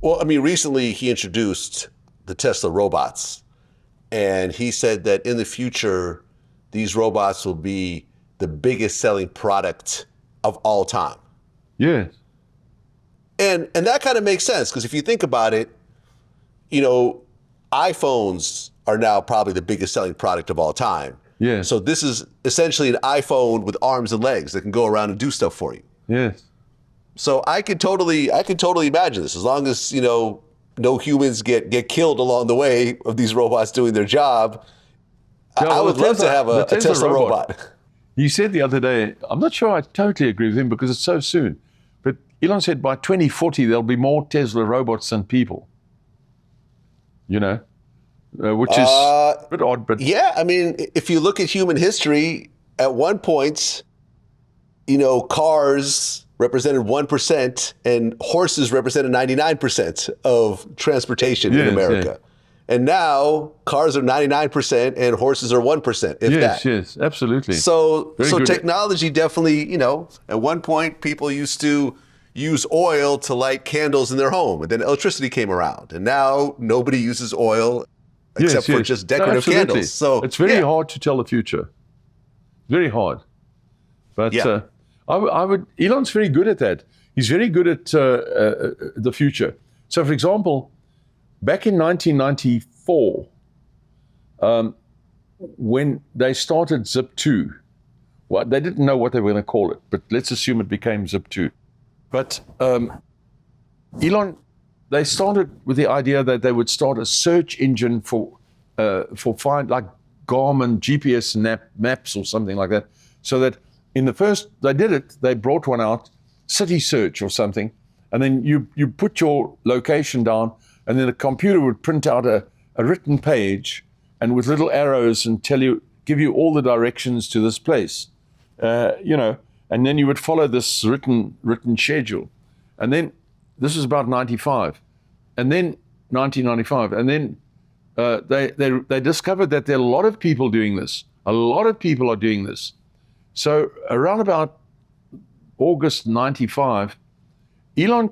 Well, I mean, recently he introduced the Tesla robots, and he said that in the future, these robots will be the biggest selling product of all time. Yes. And that kind of makes sense because if you think about it, you know, iPhones are now probably the biggest selling product of all time. Yes. So this is essentially an iPhone with arms and legs that can go around and do stuff for you. Yes. So I could totally imagine this as long as, you know, no humans get killed along the way of these robots doing their job. Yeah, I would love to have a Tesla robot. He said the other day, I'm not sure I totally agree with him because it's so soon, but Elon said by 2040 there'll be more Tesla robots than people. You know, which is a bit odd, but yeah, I mean, if you look at human history, at one point, you know, cars represented 1% and horses represented 99% of transportation in America. Yeah. And now cars are 99% and horses are 1%, if that. Yes, absolutely. So good. Technology definitely, you know, at one point people used to use oil to light candles in their home, and then electricity came around, and now nobody uses oil except for just decorative candles. So it's very hard to tell the future. Very hard. But I would. Elon's very good at that. He's very good at the future. So, for example, back in 1994, when they started Zip2, well, they didn't know what they were going to call it, but let's assume it became Zip2. But Elon, they started with the idea that they would start a search engine for find like Garmin GPS maps or something like that, so that in the first, they brought one out, City Search or something, and then you put your location down, and then the computer would print out a written page, and with little arrows and give you all the directions to this place, you know, and then you would follow this written schedule. And then, this was about 95, and then 1995, and then they discovered that there are a lot of people doing this. A lot of people are doing this. So around about August 95, Elon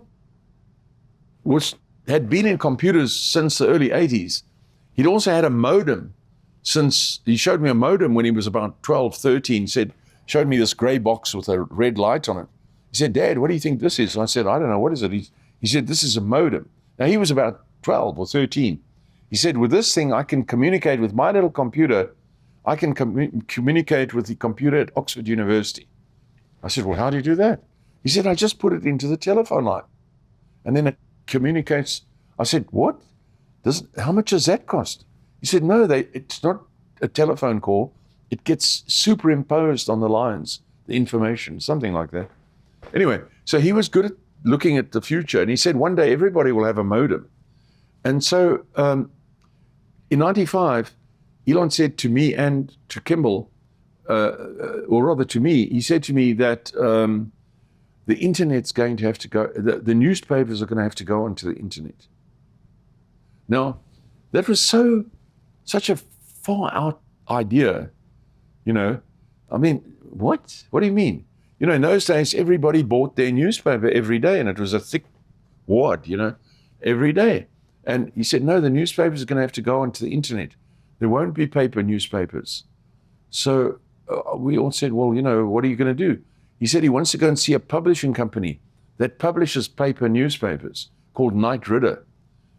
had been in computers since the early 80s. He'd also had a modem he showed me a modem when he was about 12, 13, showed me this gray box with a red light on it. He said, "Dad, what do you think this is?" And I said, "I don't know, what is it?" He said, "This is a modem." Now he was about 12 or 13. He said, "With this thing, I can communicate with my little computer. I can communicate with the computer at Oxford University." I said, "Well, how do you do that?" He said, "I just put it into the telephone line, and then it communicates." I said, "What? How much does that cost?" He said, "No, it's not a telephone call. It gets superimposed on the lines, the information, something like that." Anyway, so he was good at looking at the future, and he said one day everybody will have a modem. And so in 95, Elon said to me and to Kimbal, or rather to me, he said to me that the internet's going to have to go, the newspapers are going to have to go onto the internet. Now, that was such a far out idea, you know. I mean, what? What do you mean? You know, in those days, everybody bought their newspaper every day, and it was a thick wad, you know, every day. And he said, no, the newspapers are going to have to go onto the internet. There won't be paper newspapers. So we all said, well, you know, what are you going to do? He said he wants to go and see a publishing company that publishes paper newspapers called Knight Ridder.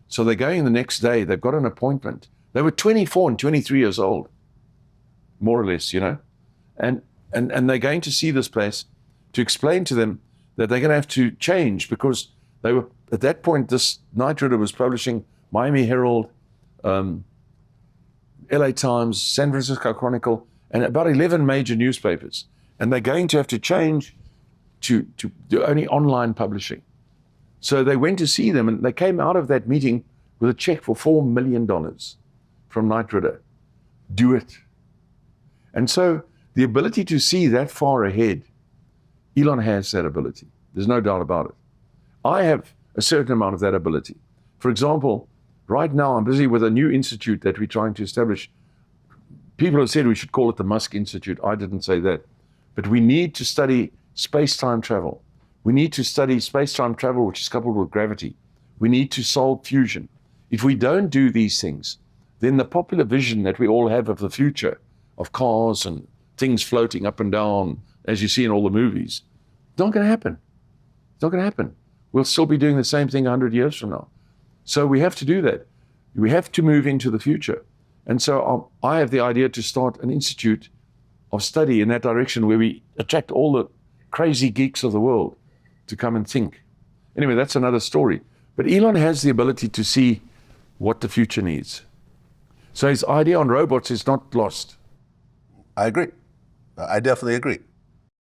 So they're going the next day. They've got an appointment. They were 24 and 23 years old, more or less, you know. And they're going to see this place to explain to them that they're going to have to change, because they were, at that point, this Knight Ridder was publishing Miami Herald, LA Times, San Francisco Chronicle, and about 11 major newspapers. And they're going to have to change to only online publishing. So they went to see them, and they came out of that meeting with a check for $4 million from Knight Ridder. Do it. And so the ability to see that far ahead, Elon has that ability. There's no doubt about it. I have a certain amount of that ability. For example, right now I'm busy with a new institute that we're trying to establish. People have said we should call it the Musk Institute. I didn't say that. But we need to study space-time travel. We need to study space-time travel which is coupled with gravity. We need to solve fusion. If we don't do these things, then the popular vision that we all have of the future, of cars and things floating up and down, as you see in all the movies, it's not going to happen. It's not going to happen. We'll still be doing the same thing 100 years from now. So we have to do that. We have to move into the future. And so I have the idea to start an institute of study in that direction where we attract all the crazy geeks of the world to come and think. Anyway, that's another story. But Elon has the ability to see what the future needs. So his idea on robots is not lost. I agree. I definitely agree.